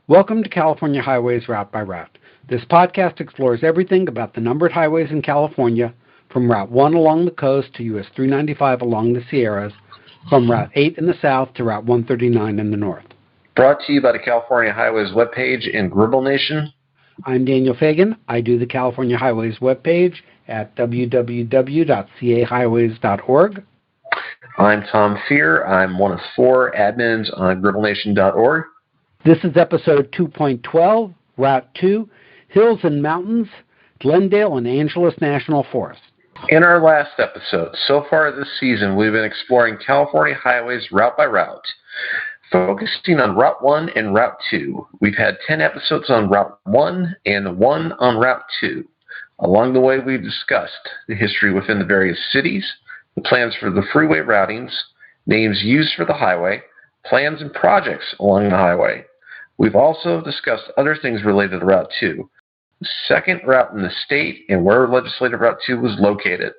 Welcome to California Highways Route by Route. This podcast explores everything about the numbered highways in California, from Route 1 along the coast to US 395 along the Sierras, from Route 8 in the south to Route 139 in the north. Brought to you by the California Highways webpage and Gribble Nation. I'm Daniel Fagan. I do the California Highways webpage at www.cahighways.org. I'm Tom Fear. I'm one of 4 admins on GribbleNation.org. This is episode 2.12, Route 2, Hills and Mountains, Glendale and Angeles National Forest. In our last episode, so far this season, we've been exploring California highways route by route, focusing on Route 1 and Route 2. We've had 10 episodes on Route 1 and 1 on Route 2. Along the way, we've discussed the history within the various cities, the plans for the freeway routings, names used for the highway, plans and projects along the highway. We've also discussed other things related to Route 2, the second route in the state, and where Legislative Route 2 was located.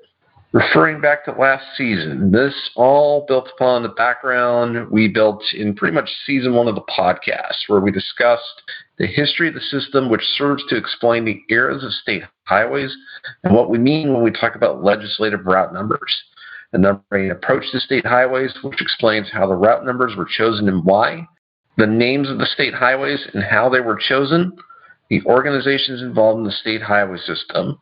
Referring back to last season, this all built upon the background we built in pretty much season 1 of the podcast, where we discussed the history of the system, which serves to explain the eras of state highways and what we mean when we talk about legislative route numbers. The numbering approach to state highways, which explains how the route numbers were chosen and why, the names of the state highways and how they were chosen, the organizations involved in the state highway system.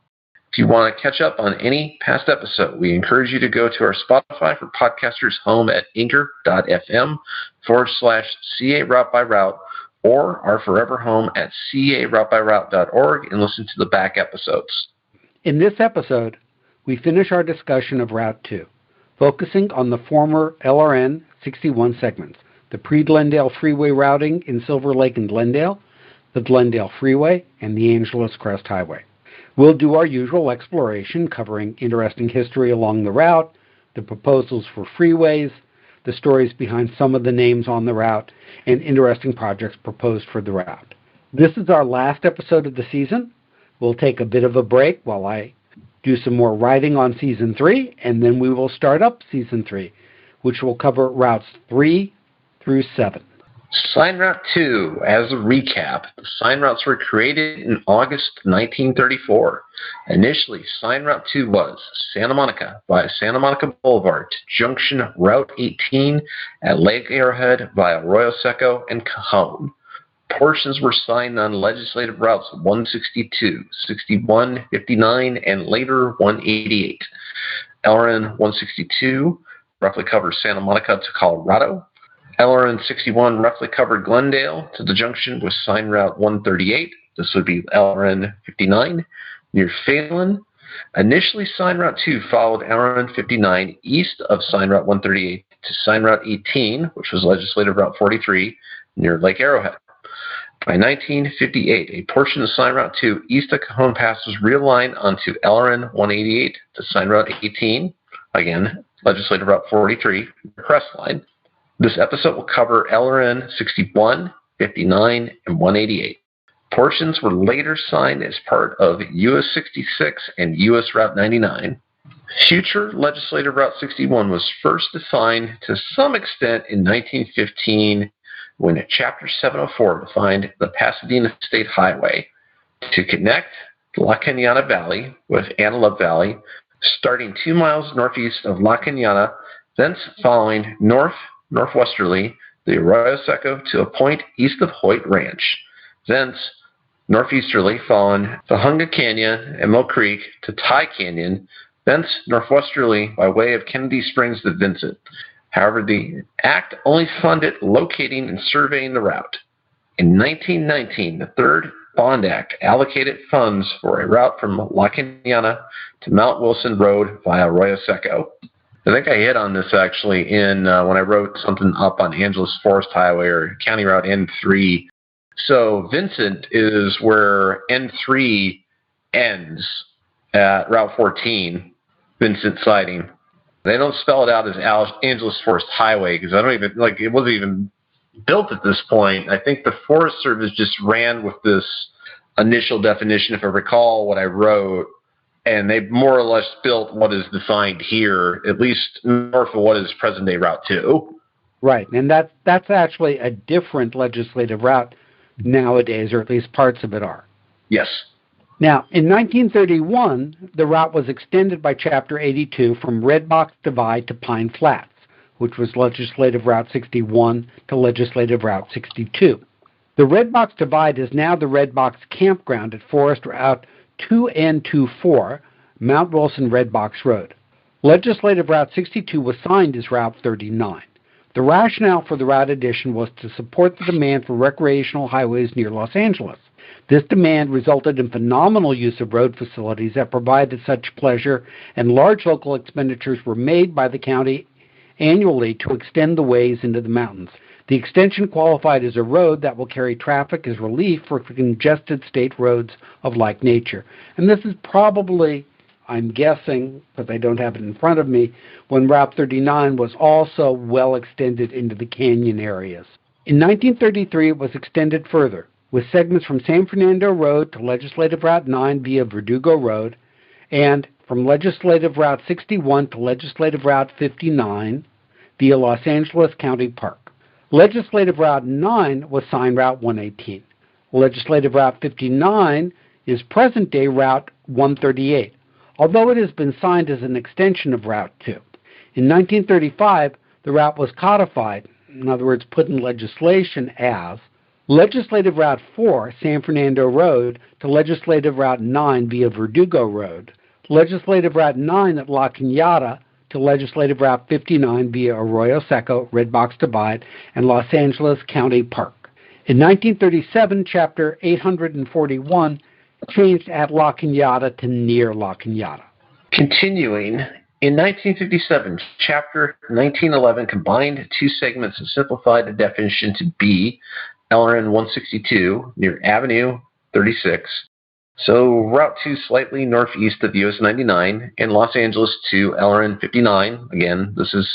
If you want to catch up on any past episode, we encourage you to go to our Spotify for podcasters home at anchor.fm/CA Route by Route or our forever home at caroutebyroute.org and listen to the back episodes. In this episode, we finish our discussion of Route 2, focusing on the former LRN 61 segments, the pre-Glendale Freeway routing in Silver Lake and Glendale, the Glendale Freeway, and the Angeles Crest Highway. We'll do our usual exploration, covering interesting history along the route, the proposals for freeways, the stories behind some of the names on the route, and interesting projects proposed for the route. This is our last episode of the season. We'll take a bit of a break while I do some more writing on Season 3, and then we will start up Season 3, which will cover routes 3 through 7. Sign Route 2, as a recap, the sign routes were created in August 1934. Initially, Sign Route 2 was Santa Monica via Santa Monica Boulevard to Junction Route 18 at Lake Arrowhead via Arroyo Seco and Cajon. Portions were signed on legislative routes 162, 61, 59, and later 188. LRN 162 roughly covers Santa Monica to Colorado. LRN 61 roughly covered Glendale to the junction with Sign Route 138. This would be LRN 59 near Phelan. Initially, Sign Route 2 followed LRN 59 east of Sign Route 138 to Sign Route 18, which was Legislative Route 43 near Lake Arrowhead. By 1958, a portion of Sign Route 2 east of Cajon Pass was realigned onto LRN 188 to Sign Route 18, again, Legislative Route 43, the Crest Line. This episode will cover LRN 61, 59, and 188. Portions were later signed as part of US 66 and US Route 99. Future Legislative Route 61 was first defined to some extent in 1915 when Chapter 704 defined the Pasadena State Highway to connect La Cañada Valley with Antelope Valley, starting 2 miles northeast of La Cañada, thence following northwesterly the Arroyo Seco to a point east of Hoyt Ranch, thence northeasterly following the Hunga Canyon and Mill Creek to Tie Canyon, thence northwesterly by way of Kennedy Springs to Vincent. However, the Act only funded locating and surveying the route. In 1919, the Third Bond Act allocated funds for a route from La Cañada to Mount Wilson Road via Arroyo Seco. I think I hit on this actually in when I wrote something up on Angeles Forest Highway or County Route N3. So Vincent is where N3 ends at Route 14, Vincent siding. They don't spell it out as Angeles Forest Highway because it wasn't even built at this point. I think the Forest Service just ran with this initial definition, if I recall what I wrote, and they more or less built what is defined here, at least north of what is present-day Route 2. Right, and that's actually a different legislative route nowadays, or at least parts of it are. Yes. Now, in 1931, the route was extended by Chapter 82 from Red Box Divide to Pine Flats, which was Legislative Route 61 to Legislative Route 62. The Red Box Divide is now the Red Box Campground at Forest Route 2N24, Mount Wilson Red Box Road. Legislative Route 62 was signed as Route 39. The rationale for the route addition was to support the demand for recreational highways near Los Angeles. This demand resulted in phenomenal use of road facilities that provided such pleasure, and large local expenditures were made by the county annually to extend the ways into the mountains. The extension qualified as a road that will carry traffic as relief for congested state roads of like nature. And this is probably, I'm guessing, because I don't have it in front of me, when Route 39 was also well extended into the canyon areas. In 1933, it was extended further, with segments from San Fernando Road to Legislative Route 9 via Verdugo Road, and from Legislative Route 61 to Legislative Route 59 via Los Angeles County Park. Legislative Route 9 was signed Route 118. Legislative Route 59 is present-day Route 138, although it has been signed as an extension of Route 2. In 1935, the route was codified, in other words, put in legislation as Legislative Route 4, San Fernando Road, to Legislative Route 9 via Verdugo Road, Legislative Route 9 at La Cañada to Legislative Route 59 via Arroyo Seco, Red Box Divide, and Los Angeles County Park. In 1937, Chapter 841 changed at La Cañada to near La Cañada. Continuing, in 1957, Chapter 1911 combined two segments and simplified the definition to be LRN 162 near Avenue 36, so Route 2 slightly northeast of US 99, and Los Angeles to LRN 59. Again, this is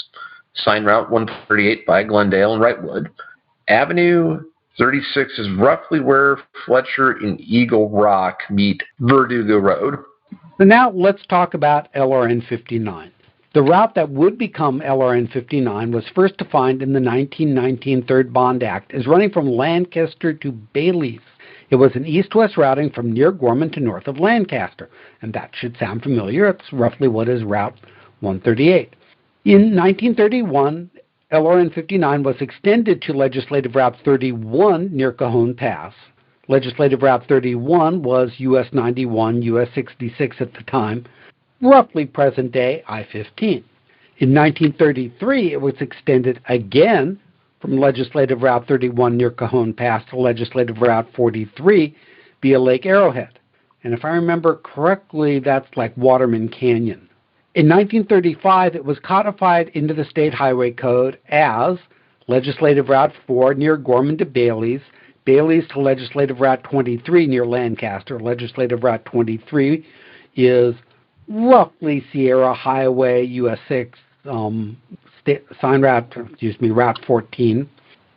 signed Route 138 by Glendale and Wrightwood. Avenue 36 is roughly where Fletcher and Eagle Rock meet Verdugo Road. So now let's talk about LRN 59. The route that would become LRN 59 was first defined in the 1919 Third Bond Act as running from Lancaster to Bailey's. It was an east-west routing from near Gorman to north of Lancaster, and that should sound familiar. It's roughly what is Route 138. In 1931, LRN 59 was extended to Legislative Route 31 near Cajon Pass. Legislative Route 31 was US 91, US 66 at the time, roughly present-day I-15. In 1933, it was extended again from Legislative Route 31 near Cajon Pass to Legislative Route 43 via Lake Arrowhead. And if I remember correctly, that's like Waterman Canyon. In 1935, it was codified into the State Highway Code as Legislative Route 4 near Gorman to Bailey's, Bailey's to Legislative Route 23 near Lancaster. Legislative Route 23 is roughly Sierra Highway, US 6, Route 14.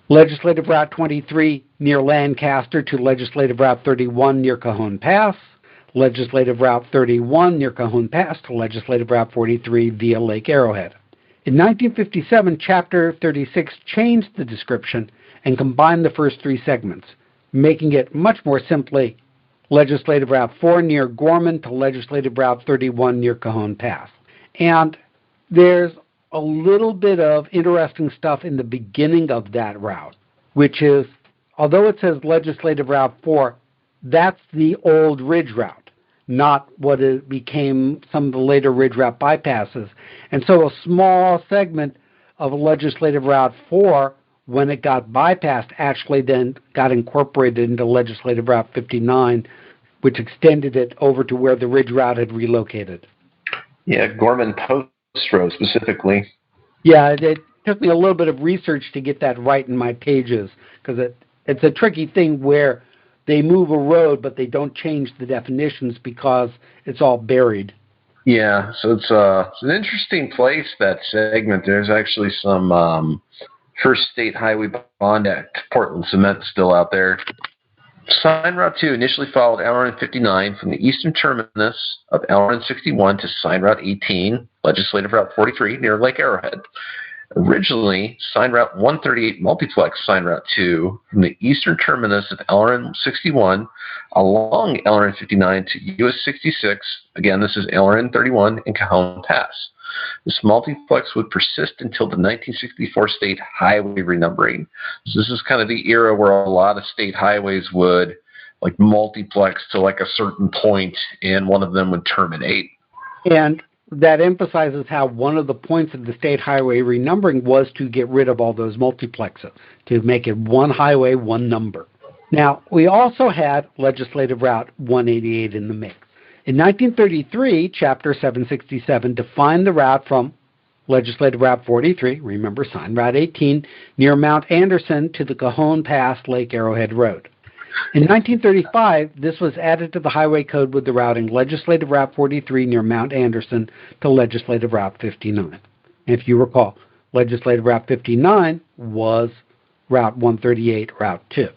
Legislative Route 23 near Lancaster to Legislative Route 31 near Cajon Pass. Legislative Route 31 near Cajon Pass to Legislative Route 43 via Lake Arrowhead. In 1957, Chapter 36 changed the description and combined the first three segments, making it much more simply Legislative Route 4 near Gorman to Legislative Route 31 near Cajon Pass. And there's a little bit of interesting stuff in the beginning of that route, which is, although it says Legislative Route 4, that's the old Ridge Route, not what it became some of the later Ridge Route bypasses. And so a small segment of Legislative Route 4, when it got bypassed, actually then got incorporated into Legislative Route 59, which extended it over to where the Ridge Route had relocated. Yeah, Gorman Post Road specifically. Yeah, it took me a little bit of research to get that right in my pages, because it's a tricky thing where they move a road, but they don't change the definitions because it's all buried. Yeah, so it's an interesting place, that segment. There's actually some First State Highway Bond Act Portland cement still out there. Sign Route 2 initially followed LRN 59 from the eastern terminus of LRN 61 to Sign Route 18, Legislative Route 43 near Lake Arrowhead. Originally, Sign Route 138 multiplex Sign Route 2 from the eastern terminus of LRN 61 along LRN 59 to US 66. Again, this is LRN 31 in Cajon Pass. This multiplex would persist until the 1964 state highway renumbering. So this is kind of the era where a lot of state highways would like multiplex to like a certain point, and one of them would terminate. And that emphasizes how one of the points of the state highway renumbering was to get rid of all those multiplexes, to make it one highway, one number. Now, we also had Legislative Route 188 in the mix. In 1933, Chapter 767 defined the route from Legislative Route 43, remember, Sign Route 18, near Mount Anderson to the Cajon Pass Lake Arrowhead Road. In 1935, this was added to the highway code with the routing Legislative Route 43 near Mount Anderson to Legislative Route 59. If you recall, Legislative Route 59 was Route 138, Route 2.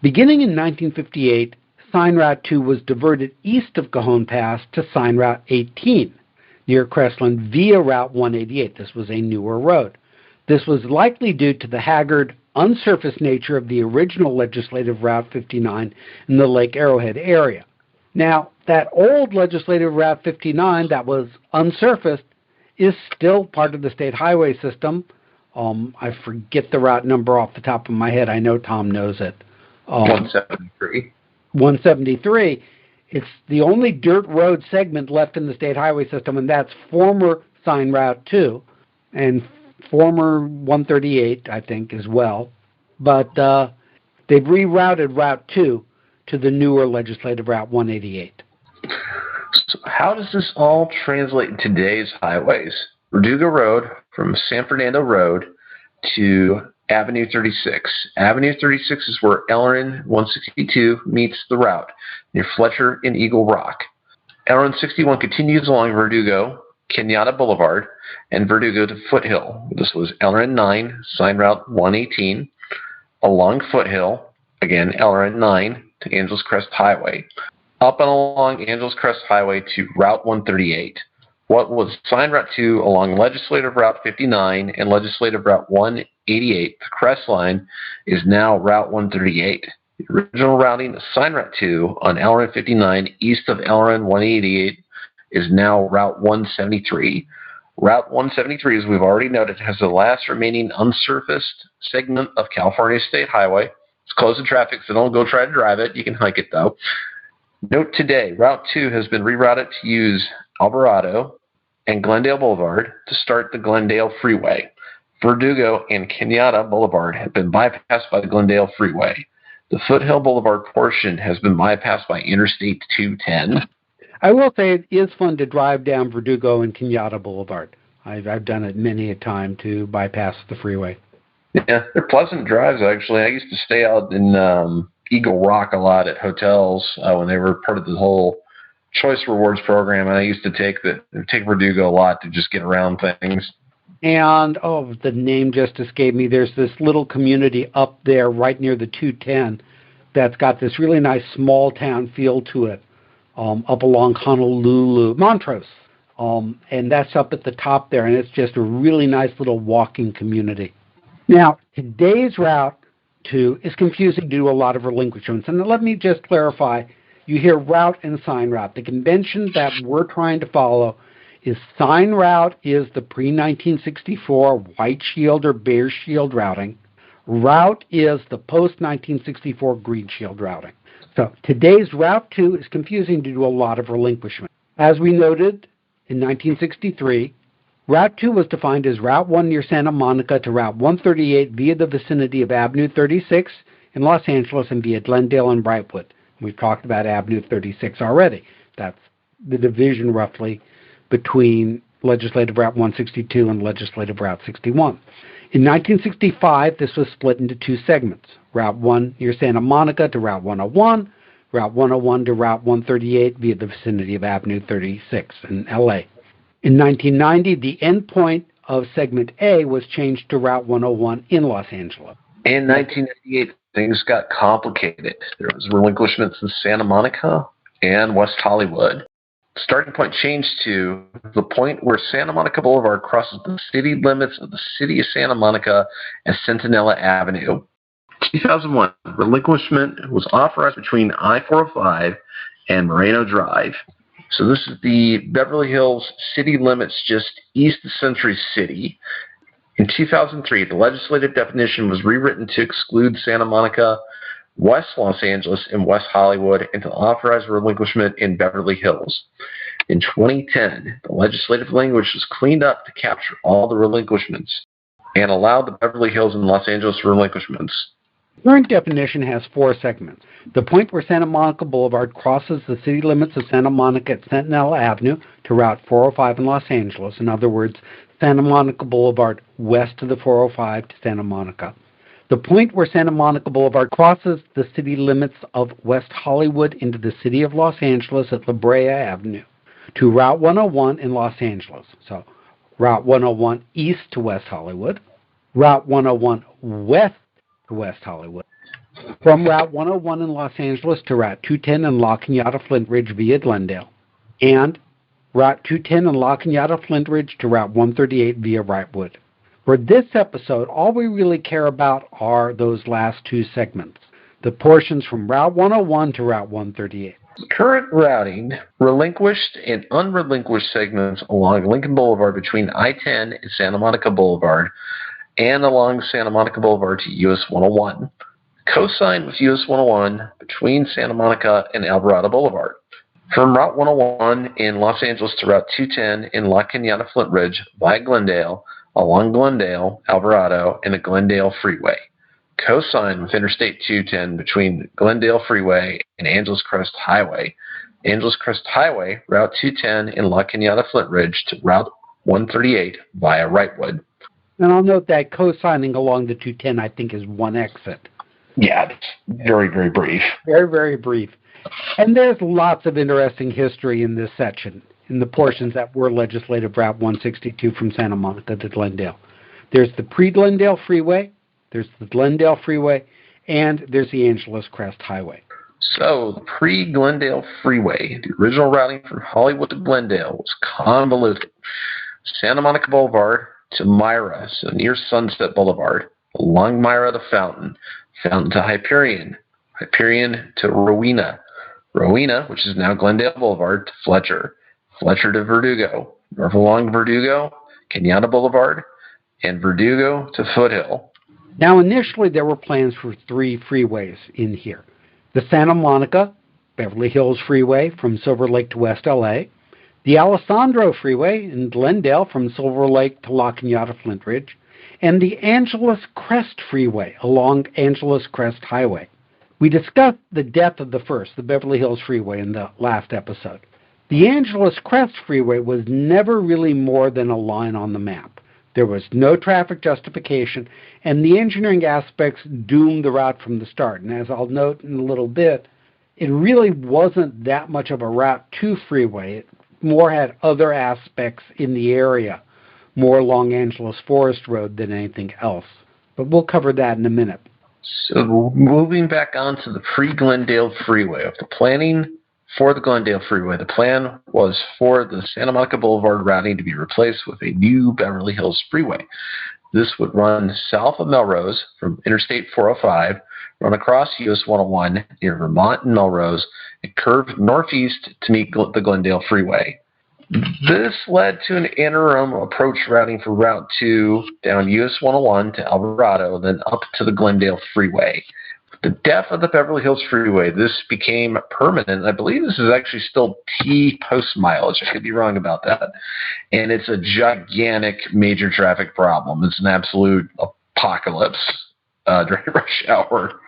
Beginning in 1958, Sign Route 2 was diverted east of Cajon Pass to Sign Route 18 near Crestland via Route 188. This was a newer road. This was likely due to the haggard, unsurfaced nature of the original Legislative Route 59 in the Lake Arrowhead area. Now, that old Legislative Route 59 that was unsurfaced is still part of the state highway system. I forget the route number off the top of my head. I know Tom knows it. 173. 173. It's the only dirt road segment left in the state highway system, and that's former Sign Route 2 and former 138, I think, as well. But they've rerouted Route 2 to the newer Legislative Route 188. So how does this all translate in today's highways? Verdugo Road from San Fernando Road to Avenue 36. Avenue 36 is where LRN 162 meets the route near Fletcher and Eagle Rock. LRN 61 continues along Verdugo, Kenyatta Boulevard, and Verdugo to Foothill. This was LRN 9, Sign Route 118, along Foothill, again LRN 9 to Angeles Crest Highway, up and along Angeles Crest Highway to Route 138. What was Sign Route 2 along Legislative Route 59 and Legislative Route 188, the Crest line, is now Route 138. The original routing of Sign Route 2 on LRN 59 east of LRN 188 is now Route 173. Route 173, as we've already noted, has the last remaining unsurfaced segment of California State Highway. It's closed to traffic, so don't go try to drive it. You can hike it, though. Note today, Route 2 has been rerouted to use Alvarado and Glendale Boulevard to start the Glendale Freeway. Verdugo and Kenyatta Boulevard have been bypassed by the Glendale Freeway. The Foothill Boulevard portion has been bypassed by Interstate 210. I will say it is fun to drive down Verdugo and Kenyatta Boulevard. I've done it many a time to bypass the freeway. Yeah, they're pleasant drives, actually. I used to stay out in Eagle Rock a lot at hotels when they were part of the whole Choice Rewards program, and I used to take Verdugo a lot to just get around things. And, the name just escaped me. There's this little community up there right near the 210 that's got this really nice small town feel to it, up along Honolulu, Montrose. And that's up at the top there, and it's just a really nice little walking community. Now, today's Route 2 is confusing due to a lot of relinquishments. And let me just clarify. You hear route and sign route. The convention that we're trying to follow is sign route is the pre-1964 white shield or bare shield routing. Route is the post-1964 green shield routing. So today's Route 2 is confusing due to a lot of relinquishment. As we noted, in 1963, Route 2 was defined as Route 1 near Santa Monica to Route 138 via the vicinity of Avenue 36 in Los Angeles and via Glendale and Brightwood. We've talked about Avenue 36 already. That's the division roughly between Legislative Route 162 and Legislative Route 61. In 1965, this was split into two segments, Route 1 near Santa Monica to Route 101, Route 101 to Route 138 via the vicinity of Avenue 36 in L.A. In 1990, the endpoint of Segment A was changed to Route 101 in Los Angeles. In 1998, things got complicated. There was relinquishments in Santa Monica and West Hollywood. starting point changed to the point where Santa Monica Boulevard crosses the city limits of the city of Santa Monica and Centinela Avenue. 2001, relinquishment was authorized between I-405 and Moreno Drive. So this is the Beverly Hills city limits just east of Century City. In 2003, the legislative definition was rewritten to exclude Santa Monica, West Los Angeles, and West Hollywood, and to authorize relinquishment in Beverly Hills. In 2010, the legislative language was cleaned up to capture all the relinquishments and allowed the Beverly Hills and Los Angeles relinquishments. The current definition has 4 segments. The point where Santa Monica Boulevard crosses the city limits of Santa Monica at Centinela Avenue to Route 405 in Los Angeles. In other words, Santa Monica Boulevard west of the 405 to Santa Monica. The point where Santa Monica Boulevard crosses the city limits of West Hollywood into the city of Los Angeles at La Brea Avenue to Route 101 in Los Angeles. So Route 101 east to West Hollywood, Route 101 west to West Hollywood, from Route 101 in Los Angeles to Route 210 in La Cañada Flint Ridge via Glendale, and Route 210 in La Cañada Flint Ridge to Route 138 via Wrightwood. For this episode, all we really care about are those last 2 segments, the portions from Route 101 to Route 138. Current routing, relinquished and unrelinquished segments along Lincoln Boulevard between I-10 and Santa Monica Boulevard and along Santa Monica Boulevard to US 101. Cosigned with US 101 between Santa Monica and Alvarado Boulevard. From Route 101 in Los Angeles to Route 210 in La Cañada Flint Ridge via Glendale, along Glendale, Alvarado, and the Glendale Freeway. Cosigned with Interstate 210 between Glendale Freeway and Angeles Crest Highway. Angeles Crest Highway, Route 210 in La Cañada Flint Ridge to Route 138 via Wrightwood. And I'll note that cosigning along the 210, I think, is 1 exit. Yeah, it's very, very brief. Very, very brief. And there's lots of interesting history in this section, in the portions that were legislative Route 162 from Santa Monica to Glendale. There's the pre-Glendale Freeway, there's the Glendale Freeway, and there's the Angeles Crest Highway. So, the pre-Glendale Freeway, the original routing from Hollywood to Glendale, was convoluted. Santa Monica Boulevard to Myra, so near Sunset Boulevard, along Myra to Fountain, Fountain to Hyperion, Hyperion to Rowena, Rowena, which is now Glendale Boulevard, to Fletcher, Fletcher to Verdugo, north along Verdugo, Cañada Boulevard, and Verdugo to Foothill. Now, initially, there were plans for 3 freeways in here. The Santa Monica, Beverly Hills Freeway from Silver Lake to West L.A., the Alessandro Freeway in Glendale from Silver Lake to La Cañada Flint Ridge, and the Angeles Crest Freeway along Angeles Crest Highway. We discussed the death of the first, the Beverly Hills Freeway, in the last episode. The Angeles Crest Freeway was never really more than a line on the map. There was no traffic justification, and the engineering aspects doomed the route from the start. And as I'll note in a little bit, it really wasn't that much of a Route 2 freeway. It more had other aspects in the area, more along Angeles Forest Road than anything else. But we'll cover that in a minute. So moving back on to the pre-Glendale Freeway. Of the planning for the Glendale Freeway, the plan was for the Santa Monica Boulevard routing to be replaced with a new Beverly Hills Freeway. This would run south of Melrose from Interstate 405, run across US 101 near Vermont and Melrose, and curve northeast to meet the Glendale Freeway. This led to an interim approach routing for Route 2 down US 101 to Alvarado, then up to the Glendale Freeway. With the death of the Beverly Hills Freeway, this became permanent. I believe this is actually still T post mileage. I could be wrong about that. And it's a gigantic major traffic problem. It's an absolute apocalypse during rush hour.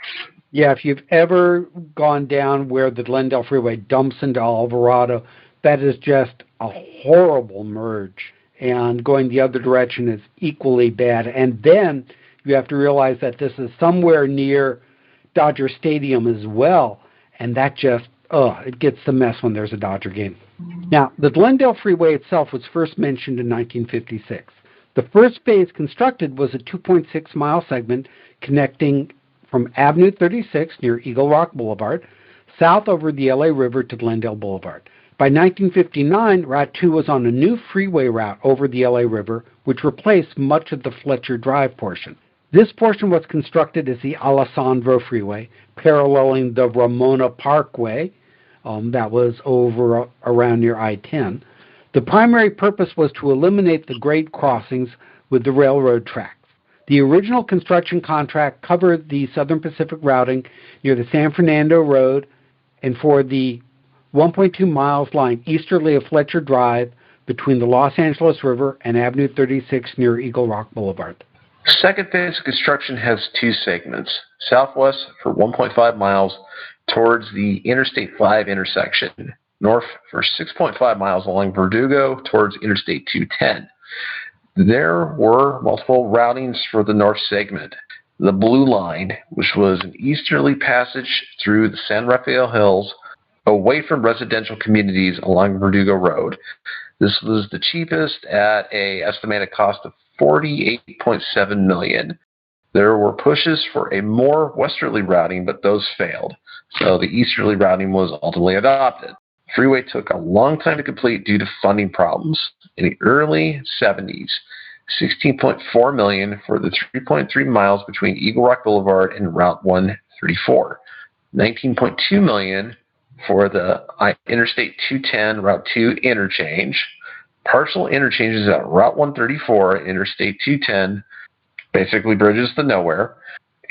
Yeah, if you've ever gone down where the Glendale Freeway dumps into Alvarado, that is just a horrible merge. And going the other direction is equally bad. And then you have to realize that this is somewhere near Dodger Stadium as well. And that just, it gets the mess when there's a Dodger game. Now, the Glendale Freeway itself was first mentioned in 1956. The first phase constructed was a 2.6-mile segment connecting from Avenue 36 near Eagle Rock Boulevard, south over the LA River to Glendale Boulevard. By 1959, Route 2 was on a new freeway route over the LA River, which replaced much of the Fletcher Drive portion. This portion was constructed as the Alessandro Freeway, paralleling the Ramona Parkway, that was over around near I-10. The primary purpose was to eliminate the grade crossings with the railroad tracks. The original construction contract covered the Southern Pacific routing near the San Fernando Road and for the 1.2 miles lying easterly of Fletcher Drive between the Los Angeles River and Avenue 36 near Eagle Rock Boulevard. Second phase of construction has two segments, southwest for 1.5 miles towards the Interstate 5 intersection, north for 6.5 miles along Verdugo towards Interstate 210. There were multiple routings for the north segment. The Blue Line, which was an easterly passage through the San Rafael Hills, away from residential communities along Verdugo Road. This was the cheapest at an estimated cost of $48.7 million. There were pushes for a more westerly routing, but those failed. So the easterly routing was ultimately adopted. The freeway took a long time to complete due to funding problems. In the early 70s, $16.4 million for the 3.3 miles between Eagle Rock Boulevard and Route 134. $19.2 million for the Interstate 210 Route 2 interchange. Partial interchanges at Route 134 and Interstate 210, basically bridges to nowhere.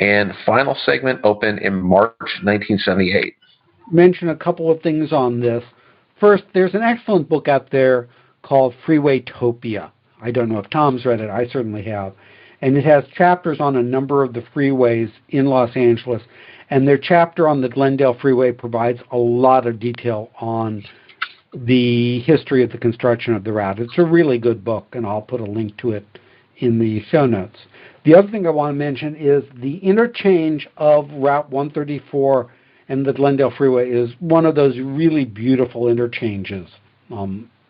And the final segment opened in March 1978. Mention a couple of things on this. First, there's an excellent book out there called Freewaytopia. I don't know if Tom's read it. I certainly have. And it has chapters on a number of the freeways in Los Angeles. And their chapter on the Glendale Freeway provides a lot of detail on the history of the construction of the route. It's a really good book, and I'll put a link to it in the show notes. The other thing I want to mention is the interchange of Route 134 and the Glendale Freeway is one of those really beautiful interchanges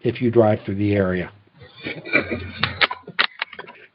if you drive through the area.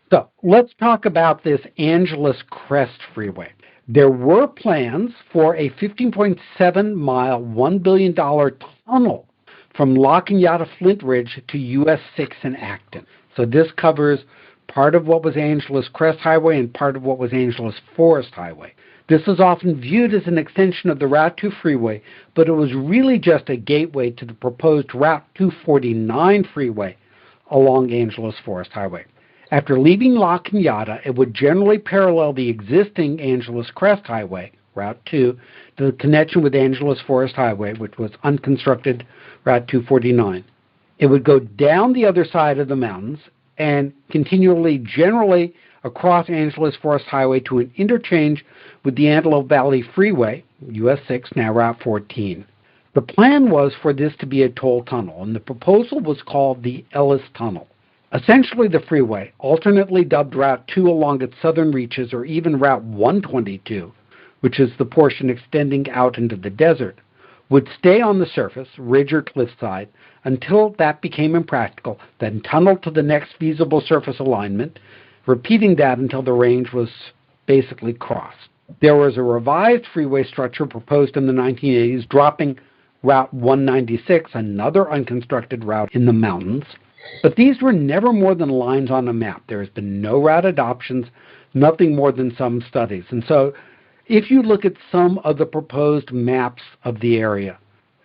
So let's talk about this Angeles Crest Freeway. There were plans for a 15.7-mile, $1 billion tunnel from La Cañada Flint Ridge to US 6 in Acton. So this covers part of what was Angeles Crest Highway and part of what was Angeles Forest Highway. This is often viewed as an extension of the Route 2 freeway, but it was really just a gateway to the proposed Route 249 freeway along Angeles Forest Highway. After leaving La Cañada, it would generally parallel the existing Angeles Crest Highway, Route 2, to the connection with Angeles Forest Highway, which was unconstructed Route 249. It would go down the other side of the mountains and continually, generally, across Angeles Forest Highway to an interchange with the Antelope Valley Freeway, US 6, now Route 14. The plan was for this to be a toll tunnel, and the proposal was called the Ellis Tunnel. Essentially, the freeway, alternately dubbed Route 2 along its southern reaches, or even Route 122, which is the portion extending out into the desert, would stay on the surface, ridge or cliffside, until that became impractical, then tunnel to the next feasible surface alignment, repeating that until the range was basically crossed. There was a revised freeway structure proposed in the 1980s, dropping Route 196, another unconstructed route in the mountains. But these were never more than lines on a map. There has been no route adoptions, nothing more than some studies. And so if you look at some of the proposed maps of the area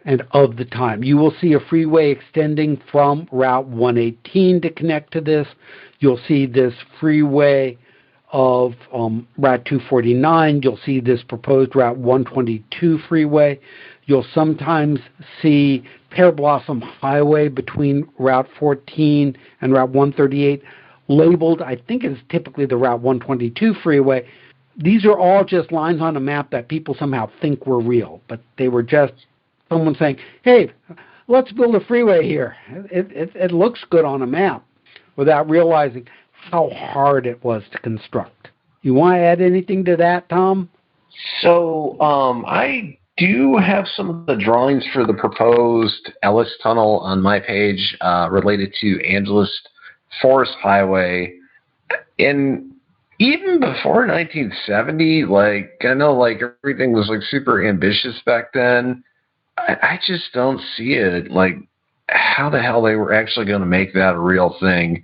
and of the time, you will see a freeway extending from Route 118 to connect to this. You'll see this freeway of Route 249. You'll see this proposed Route 122 freeway. You'll sometimes see Pear Blossom Highway between Route 14 and Route 138, labeled, I think it's typically the Route 122 freeway. These are all just lines on a map that people somehow think were real, but they were just someone saying, hey, let's build a freeway here. It looks good on a map, without realizing how hard it was to construct. You want to add anything to that, Tom? So I do have some of the drawings for the proposed Ellis Tunnel on my page related to Angeles Forest Highway. And even before 1970, I know everything was super ambitious back then. I just don't see it. Like, how the hell they were actually going to make that a real thing.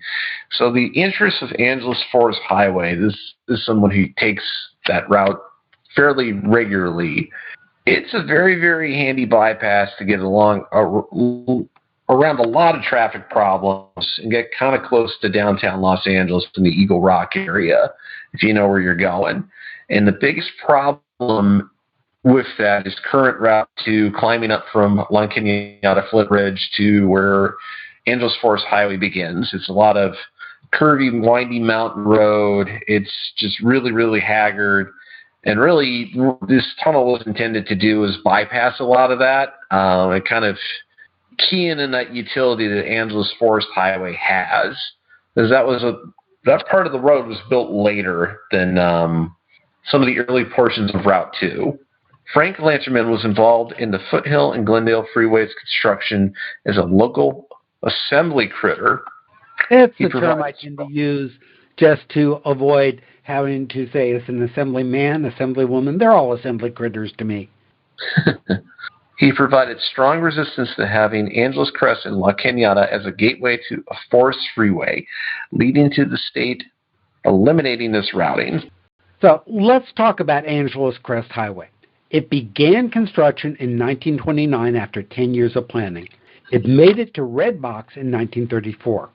So the interest of Angeles Forest Highway, this is someone who takes that route fairly regularly. It's a very, very handy bypass to get along around a lot of traffic problems and get kind of close to downtown Los Angeles in the Eagle Rock area, if you know where you're going. And the biggest problem with that is current Route 2 climbing up from La Cañada Flint Ridge to where Angeles Forest Highway begins. It's a lot of curvy, winding mountain road. It's just really, really haggard. And really, this tunnel was intended to do is bypass a lot of that and kind of key in that utility that Angeles Forest Highway has. Because that part of the road was built later than some of the early portions of Route 2. Frank Lanterman was involved in the Foothill and Glendale Freeway's construction as a local assembly critter. It's the term I tend to use just to avoid having to say it's an assemblyman, assemblywoman. They're all assembly critters to me. He provided strong resistance to having Angeles Crest and La Cañada as a gateway to a forest freeway, leading to the state eliminating this routing. So let's talk about Angeles Crest Highway. It began construction in 1929 after 10 years of planning. It made it to Red Box in 1934.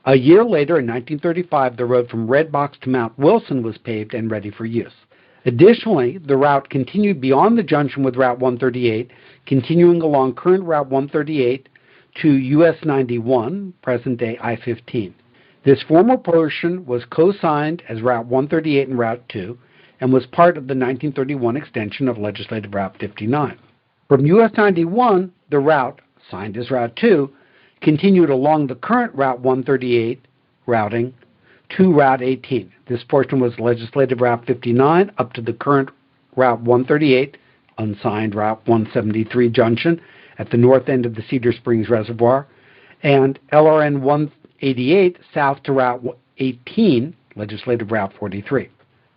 A year later, in 1935, the road from Red Box to Mount Wilson was paved and ready for use. Additionally, the route continued beyond the junction with Route 138, continuing along current Route 138 to US 91, present-day I-15. This former portion was co-signed as Route 138 and Route 2, and was part of the 1931 extension of Legislative Route 59. From US 91, the route, signed as Route 2, continued along the current Route 138 routing to Route 18. This portion was Legislative Route 59 up to the current Route 138, unsigned Route 173 junction at the north end of the Cedar Springs Reservoir, and LRN 188 south to Route 18, Legislative Route 43.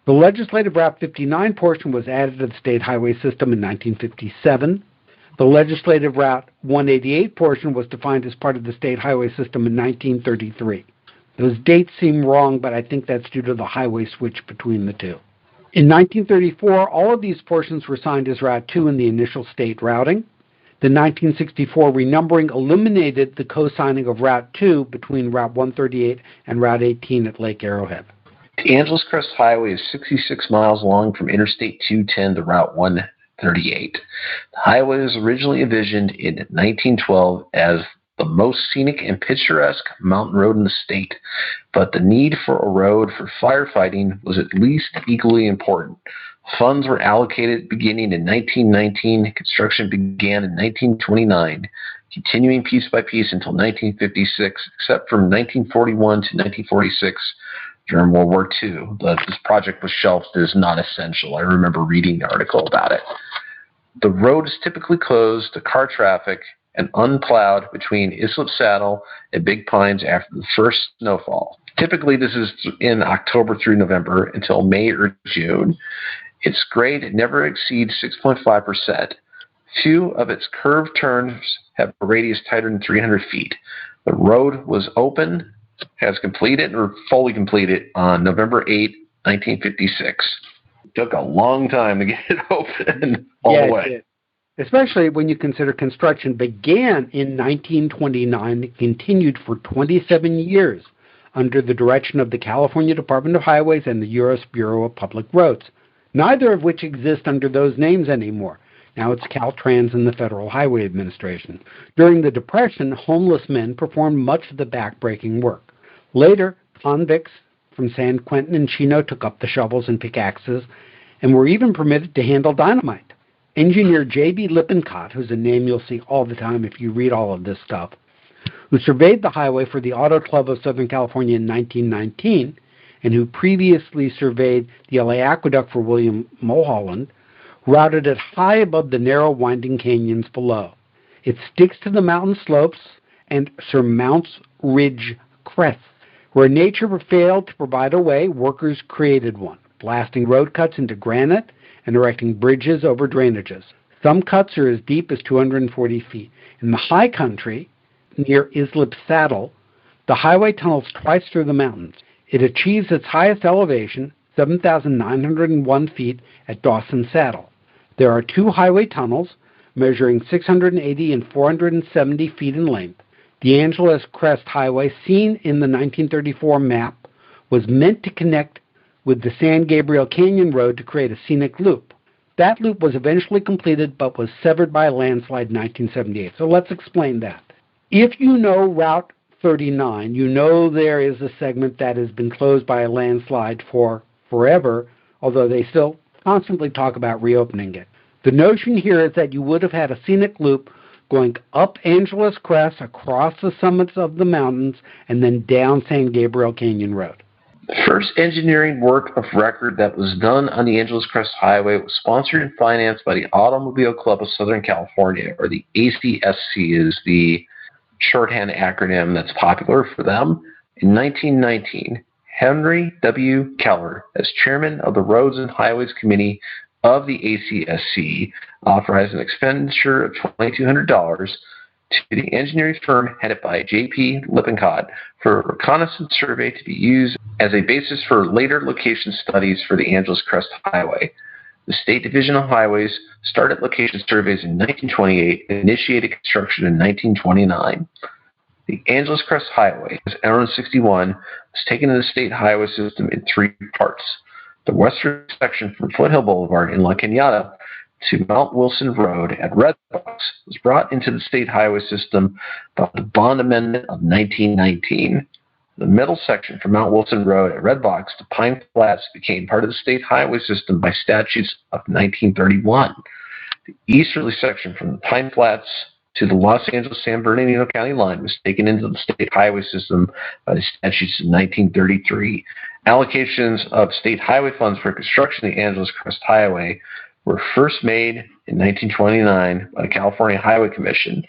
The Legislative Route 59 portion was added to the state highway system in 1957. The Legislative Route 188 portion was defined as part of the state highway system in 1933. Those dates seem wrong, but I think that's due to the highway switch between the two. In 1934, all of these portions were signed as Route 2 in the initial state routing. The 1964 renumbering eliminated the co-signing of Route 2 between Route 138 and Route 18 at Lake Arrowhead. The Angeles Crest Highway is 66 miles long from Interstate 210 to Route 138. The highway was originally envisioned in 1912 as the most scenic and picturesque mountain road in the state, but the need for a road for firefighting was at least equally important. Funds were allocated beginning in 1919. Construction began in 1929, continuing piece by piece until 1956, except from 1941 to 1946 during World War II. This project was shelved as not essential. I remember reading the article about it. The road is typically closed to car traffic and unplowed between Islip Saddle and Big Pines after the first snowfall. Typically, this is in October through November until May or June. Its grade never exceeds 6.5%. Few of its curved turns have a radius tighter than 300 feet. The road was open, has completed or fully completed on November 8, 1956. It took a long time to get it open all the way. It did. Especially when you consider construction began in 1929 and continued for 27 years under the direction of the California Department of Highways and the U.S. Bureau of Public Roads, neither of which exist under those names anymore. Now it's Caltrans and the Federal Highway Administration. During the Depression, homeless men performed much of the backbreaking work. Later, convicts from San Quentin and Chino took up the shovels and pickaxes and were even permitted to handle dynamite. Engineer J.B. Lippincott, who's a name you'll see all the time if you read all of this stuff, who surveyed the highway for the Auto Club of Southern California in 1919, and who previously surveyed the LA Aqueduct for William Mulholland, routed it high above the narrow winding canyons below. It sticks to the mountain slopes and surmounts ridge crests. Where nature failed to provide a way, workers created one, blasting road cuts into granite and erecting bridges over drainages. Some cuts are as deep as 240 feet. In the high country, near Islip Saddle, the highway tunnels twice through the mountains. It achieves its highest elevation, 7,901 feet, at Dawson Saddle. There are two highway tunnels measuring 680 and 470 feet in length. The Angeles Crest Highway, seen in the 1934 map, was meant to connect with the San Gabriel Canyon Road to create a scenic loop. That loop was eventually completed but was severed by a landslide in 1978. So let's explain that. If you know Route 39, you know there is a segment that has been closed by a landslide for forever, although they still constantly talk about reopening it. The notion here is that you would have had a scenic loop going up Angeles Crest, across the summits of the mountains, and then down San Gabriel Canyon Road. The first engineering work of record that was done on the Angeles Crest Highway was sponsored and financed by the Automobile Club of Southern California, or the ACSC is the shorthand acronym that's popular for them. In 1919, Henry W. Keller, as chairman of the Roads and Highways Committee of the ACSC, authorized an expenditure of $2,200 to the engineering firm headed by J.P. Lippincott for a reconnaissance survey to be used as a basis for later location studies for the Angeles Crest Highway. The State Division of Highways started location surveys in 1928 and initiated construction in 1929. The Angeles Crest Highway, as NR61, was taken to the state highway system in three parts. The western section from Foothill Boulevard in La Cañada to Mount Wilson Road at Red Box was brought into the state highway system by the Bond Amendment of 1919. The middle section from Mount Wilson Road at Red Box to Pine Flats became part of the state highway system by statutes of 1931. The easterly section from the Pine Flats to the Los Angeles-San Bernardino County line was taken into the state highway system by the statutes of 1933. Allocations of state highway funds for construction of the Angeles Crest Highway were first made in 1929 by the California Highway Commission.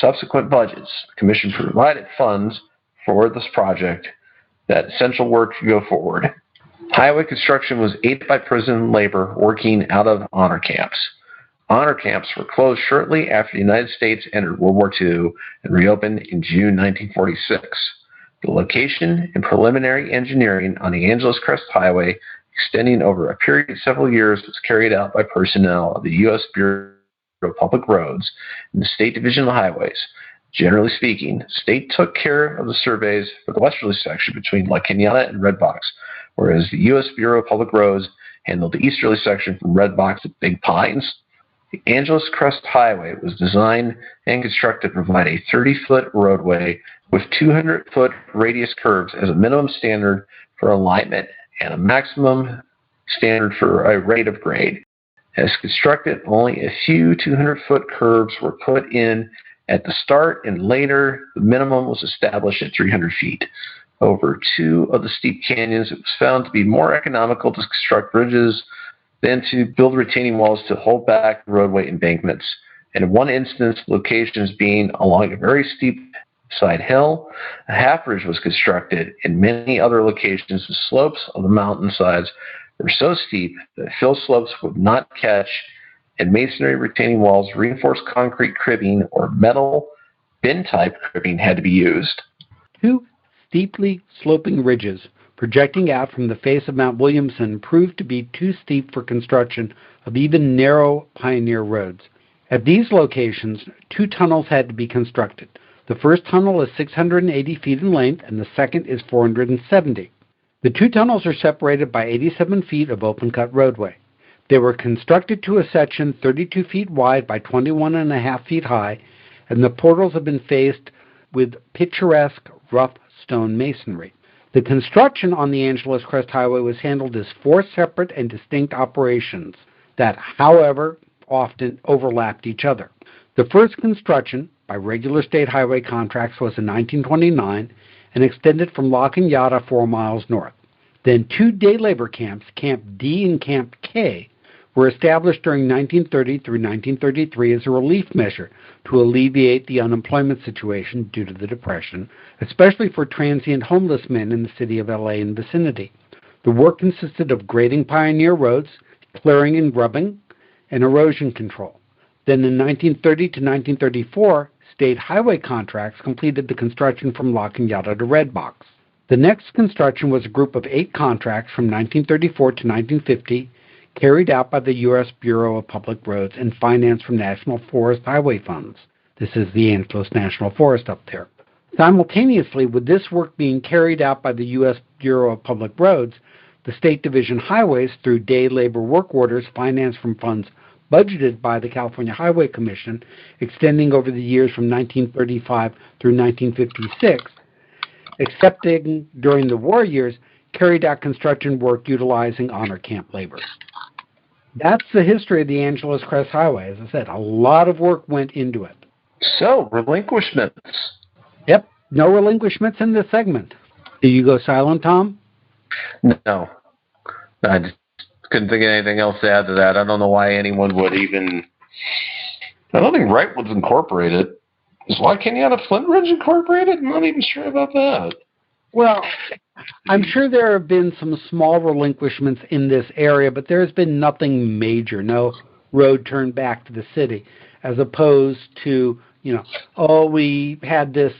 Subsequent budgets, the Commission provided funds for this project that essential work could go forward. Highway construction was aided by prison labor working out of honor camps. Honor camps were closed shortly after the United States entered World War II and reopened in June 1946. The location and preliminary engineering on the Angeles Crest Highway, extending over a period of several years, was carried out by personnel of the U.S. Bureau of Public Roads and the State Division of Highways. Generally speaking, the state took care of the surveys for the westerly section between La Cañada and Red Box, whereas the U.S. Bureau of Public Roads handled the easterly section from Red Box to Big Pines. The Angeles Crest Highway was designed and constructed to provide a 30-foot roadway with 200-foot radius curves as a minimum standard for alignment and a maximum standard for a rate of grade. As constructed, only a few 200-foot curves were put in at the start, and later the minimum was established at 300 feet. Over two of the steep canyons, it was found to be more economical to construct bridges than to build retaining walls to hold back roadway embankments. And in one instance, locations being along a very steep side hill, a half bridge was constructed. In many other locations, the slopes of the mountainsides were so steep that fill slopes would not catch, and masonry retaining walls, reinforced concrete cribbing, or metal bin-type cribbing had to be used. Two steeply sloping ridges projecting out from the face of Mount Williamson proved to be too steep for construction of even narrow pioneer roads. At these locations, two tunnels had to be constructed. The first tunnel is 680 feet in length, and the second is 470. The two tunnels are separated by 87 feet of open-cut roadway. They were constructed to a section 32 feet wide by 21.5 feet high, and the portals have been faced with picturesque rough stone masonry. The construction on the Angeles Crest Highway was handled as four separate and distinct operations that, however, often overlapped each other. The first construction by regular state highway contracts was in 1929 and extended from La Cañada 4 miles north. Then two day labor camps, Camp D and Camp K, were established during 1930 through 1933 as a relief measure to alleviate the unemployment situation due to the Depression, especially for transient homeless men in the city of LA and vicinity. The work consisted of grading pioneer roads, clearing and grubbing, and erosion control. Then in 1930 to 1934, state highway contracts completed the construction from La Cañada to Red Box. The next construction was a group of 8 contracts from 1934 to 1950, carried out by the U.S. Bureau of Public Roads and financed from National Forest Highway funds. This is the Angeles National Forest up there. Simultaneously with this work being carried out by the U.S. Bureau of Public Roads, the State Division Highways, through day labor work orders financed from funds budgeted by the California Highway Commission, extending over the years from 1935 through 1956, excepting during the war years, carried out construction work utilizing honor camp labor. That's the history of the Angeles Crest Highway. As I said, a lot of work went into it. So, relinquishments. Yep, no relinquishments in this segment. Do you go silent, Tom? No. I just couldn't think of anything else to add to that. I don't know why anyone would even... I don't think Wrightwood's incorporated. Is La Cañada Flint Ridge incorporated? I'm not even sure about that. Well, I'm sure there have been some small relinquishments in this area, but there's been nothing major, no road turned back to the city, as opposed to, we had this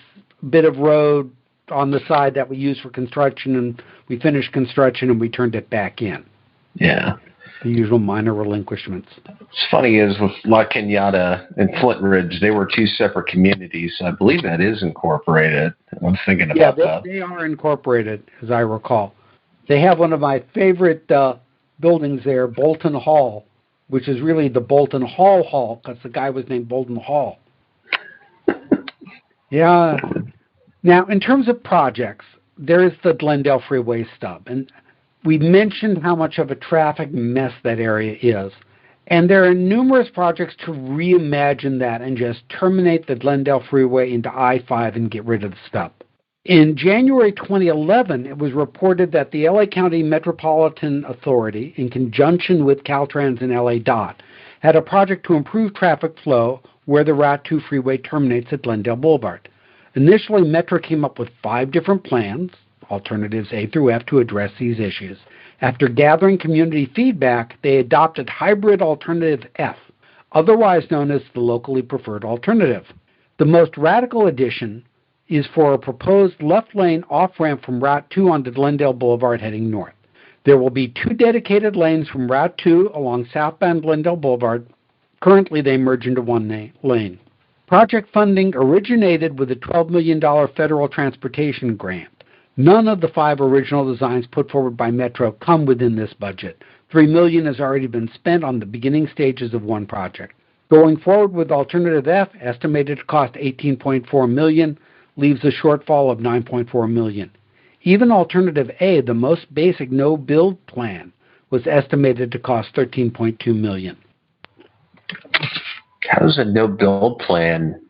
bit of road on the side that we used for construction, and we finished construction and we turned it back in. Yeah. The usual minor relinquishments. What's funny is with La Cañada and Flint Ridge, they were 2 separate communities. So I believe that is incorporated. I'm thinking about that. Yeah, they are incorporated, as I recall. They have one of my favorite buildings there, Bolton Hall, which is really the Bolton Hall, because the guy was named Bolton Hall. Yeah. Now, in terms of projects, there is the Glendale Freeway stub, and we mentioned how much of a traffic mess that area is. And there are numerous projects to reimagine that and just terminate the Glendale Freeway into I-5 and get rid of the stub. In January 2011, it was reported that the LA County Metropolitan Authority, in conjunction with Caltrans and LA DOT, had a project to improve traffic flow where the Route 2 freeway terminates at Glendale Boulevard. Initially, Metro came up with 5 different plans, alternatives A through F, to address these issues. After gathering community feedback, they adopted hybrid alternative F, otherwise known as the locally preferred alternative. The most radical addition is for a proposed left lane off-ramp from Route 2 onto Glendale Boulevard heading north. There will be 2 dedicated lanes from Route 2 along southbound Glendale Boulevard. Currently, they merge into 1 lane. Project funding originated with a $12 million federal transportation grant. None of the 5 original designs put forward by Metro come within this budget. $3 million has already been spent on the beginning stages of one project. Going forward with Alternative F, estimated to cost $18.4 million, leaves a shortfall of $9.4 million. Even Alternative A, the most basic no-build plan, was estimated to cost $13.2 million. How does a no-build plan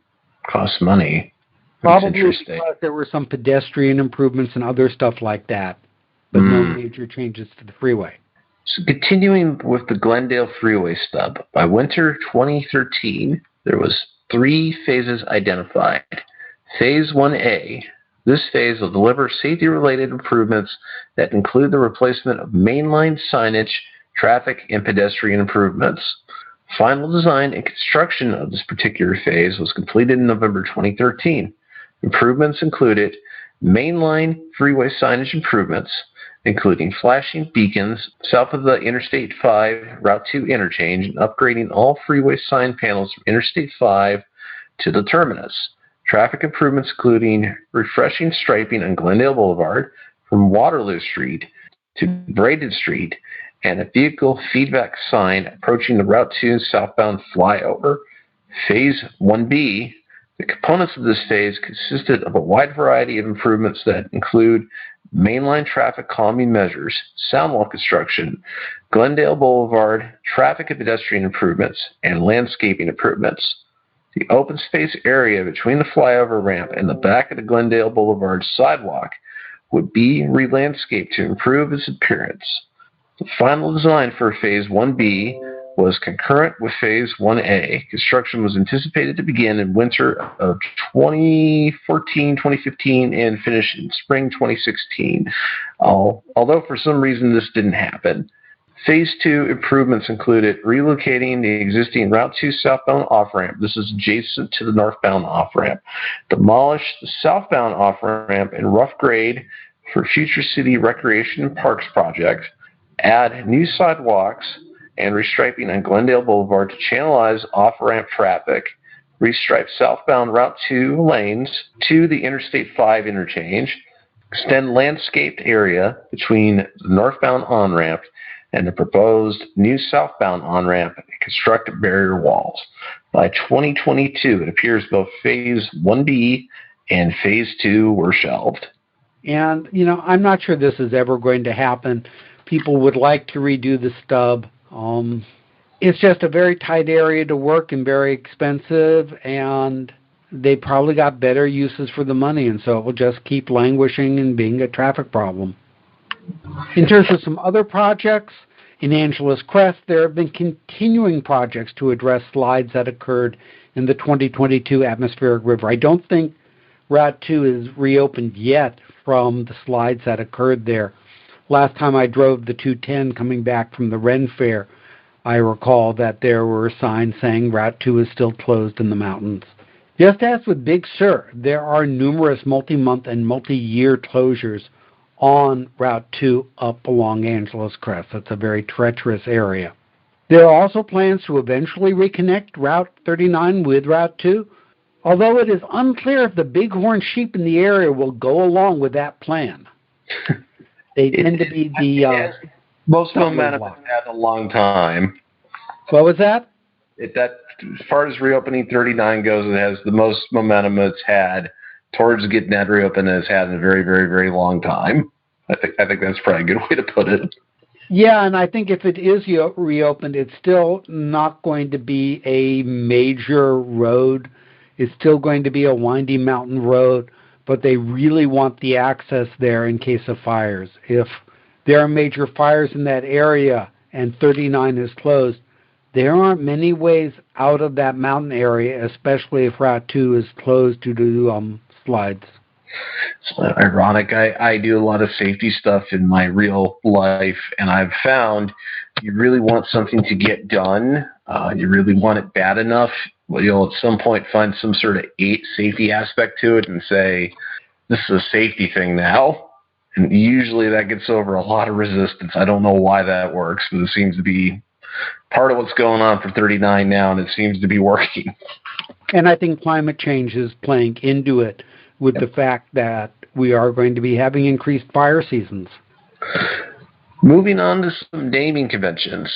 cost money? Probably because there were some pedestrian improvements and other stuff like that, but no major changes to the freeway. So continuing with the Glendale Freeway stub, by winter 2013, there was 3 phases identified. Phase 1A. This phase will deliver safety-related improvements that include the replacement of mainline signage, traffic, and pedestrian improvements. Final design and construction of this particular phase was completed in November 2013. Improvements included mainline freeway signage improvements, including flashing beacons south of the Interstate 5 Route 2 interchange and upgrading all freeway sign panels from Interstate 5 to the terminus. Traffic improvements including refreshing striping on Glendale Boulevard from Waterloo Street to Braden Street, and a vehicle feedback sign approaching the Route 2 southbound flyover. Phase 1B. The components of this phase consisted of a wide variety of improvements that include mainline traffic calming measures, sound wall construction, Glendale Boulevard, traffic and pedestrian improvements, and landscaping improvements. The open space area between the flyover ramp and the back of the Glendale Boulevard sidewalk would be re-landscaped to improve its appearance. The final design for Phase 1B was concurrent with Phase 1A. Construction was anticipated to begin in winter of 2014-2015 and finish in spring 2016. Although for some reason this didn't happen. Phase 2 improvements included relocating the existing Route 2 southbound off-ramp. This is adjacent to the northbound off-ramp. Demolish the southbound off-ramp in rough grade for future city recreation and parks project. Add new sidewalks and restriping on Glendale Boulevard to channelize off-ramp traffic. Restripe southbound Route 2 lanes to the Interstate 5 interchange. Extend landscaped area between the northbound on-ramp and the proposed new southbound on-ramp and construct barrier walls. By 2022, it appears both Phase 1B and Phase 2 were shelved. And, I'm not sure this is ever going to happen. People would like to redo the stub. It's just a very tight area to work and very expensive, and they probably got better uses for the money, and so it will just keep languishing and being a traffic problem. In terms of some other projects, in Angeles Crest, there have been continuing projects to address slides that occurred in the 2022 atmospheric river. I don't think Route 2 is reopened yet from the slides that occurred there. Last time I drove the 210 coming back from the Ren Fair, I recall that there were signs saying Route 2 is still closed in the mountains. Just as with Big Sur, there are numerous multi-month and multi-year closures on Route 2 up along Angeles Crest. That's a very treacherous area. There are also plans to eventually reconnect Route 39 with Route 2, although it is unclear if the bighorn sheep in the area will go along with that plan. They tend to be the... most momentum has had a long time. What was that? As far as reopening 39 goes, it has the most momentum it's had towards getting that reopened as had in a very, very, very long time. I think that's probably a good way to put it. Yeah, and I think if it is reopened, it's still not going to be a major road. It's still going to be a windy mountain road, but they really want the access there in case of fires. If there are major fires in that area and 39 is closed, there aren't many ways out of that mountain area, especially if Route 2 is closed due to slides. It's ironic. I do a lot of safety stuff in my real life, and I've found you really want something to get done. You really want it bad enough. Well, you'll at some point find some sort of safety aspect to it and say, this is a safety thing now. And usually that gets over a lot of resistance. I don't know why that works, but it seems to be part of what's going on for 39 now, and it seems to be working. And I think climate change is playing into it with the fact that we are going to be having increased fire seasons. Moving on to some naming conventions.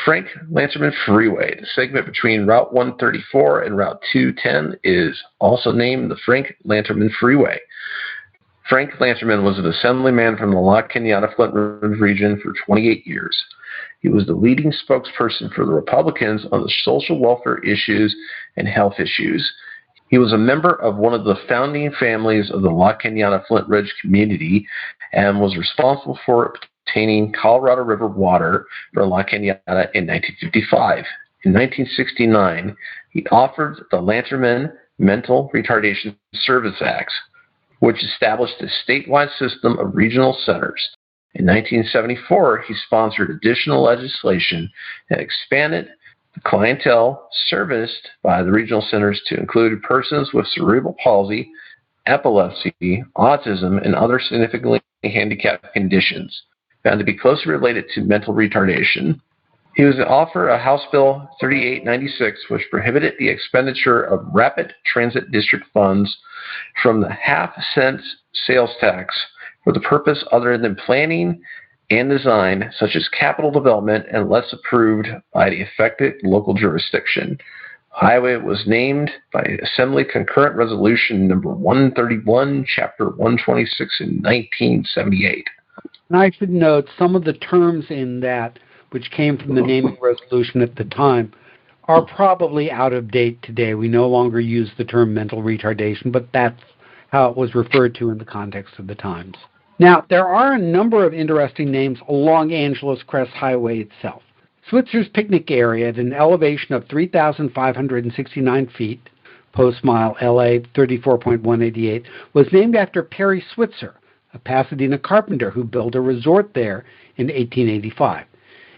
Frank Lanterman Freeway, the segment between Route 134 and Route 210, is also named the Frank Lanterman Freeway. Frank Lanterman was an assemblyman from the La Cañada Flint Ridge region for 28 years. He was the leading spokesperson for the Republicans on the social welfare issues and health issues. He was a member of one of the founding families of the La Cañada Flint Ridge community and was responsible for obtaining Colorado River water for La Cañada in 1955. In 1969, he authored the Lanterman Mental Retardation Service Act, which established a statewide system of regional centers. In 1974, he sponsored additional legislation that expanded the clientele serviced by the regional centers to include persons with cerebral palsy, epilepsy, autism, and other significantly handicapped conditions found to be closely related to mental retardation. He was the author of House Bill 3896, which prohibited the expenditure of rapid transit district funds from the half-cent sales tax for the purpose other than planning and design, such as capital development, unless approved by the affected local jurisdiction. Highway was named by Assembly Concurrent Resolution Number 131, Chapter 126 in 1978. And I should note some of the terms in that, which came from the naming resolution at the time, are probably out of date today. We no longer use the term mental retardation, but that's how it was referred to in the context of the times. Now, there are a number of interesting names along Angeles Crest Highway itself. Switzer's Picnic Area at an elevation of 3,569 feet, post-mile LA 34.188, was named after Perry Switzer, a Pasadena carpenter who built a resort there in 1885.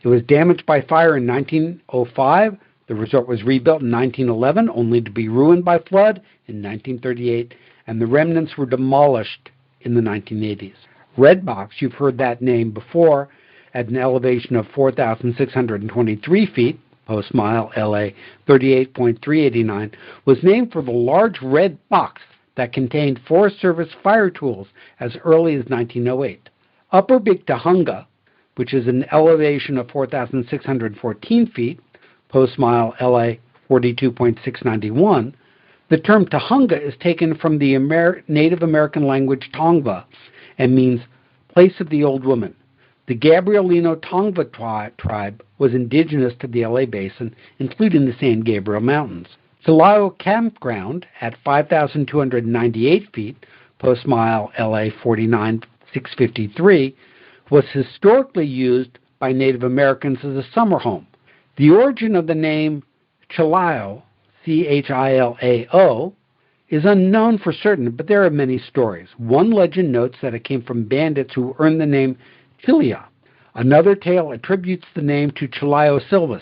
It was damaged by fire in 1905. The resort was rebuilt in 1911, only to be ruined by flood in 1938, and the remnants were demolished in the 1980s. Red Box, you've heard that name before, at an elevation of 4,623 feet, post mile LA 38.389, was named for the large red box that contained Forest Service fire tools as early as 1908. Upper Big Tahunga, which is an elevation of 4,614 feet, post mile LA 42.691, the term Tahunga is taken from the Native American language Tongva and means place of the old woman. The Gabrielino Tongva tribe was indigenous to the LA Basin, including the San Gabriel Mountains. Chilayo Campground at 5,298 feet, post mile LA 49,653, was historically used by Native Americans as a summer home. The origin of the name Chilao, Chilao, is unknown for certain, but there are many stories. One legend notes that it came from bandits who earned the name Chilia. Another tale attributes the name to Chilayo Silvas,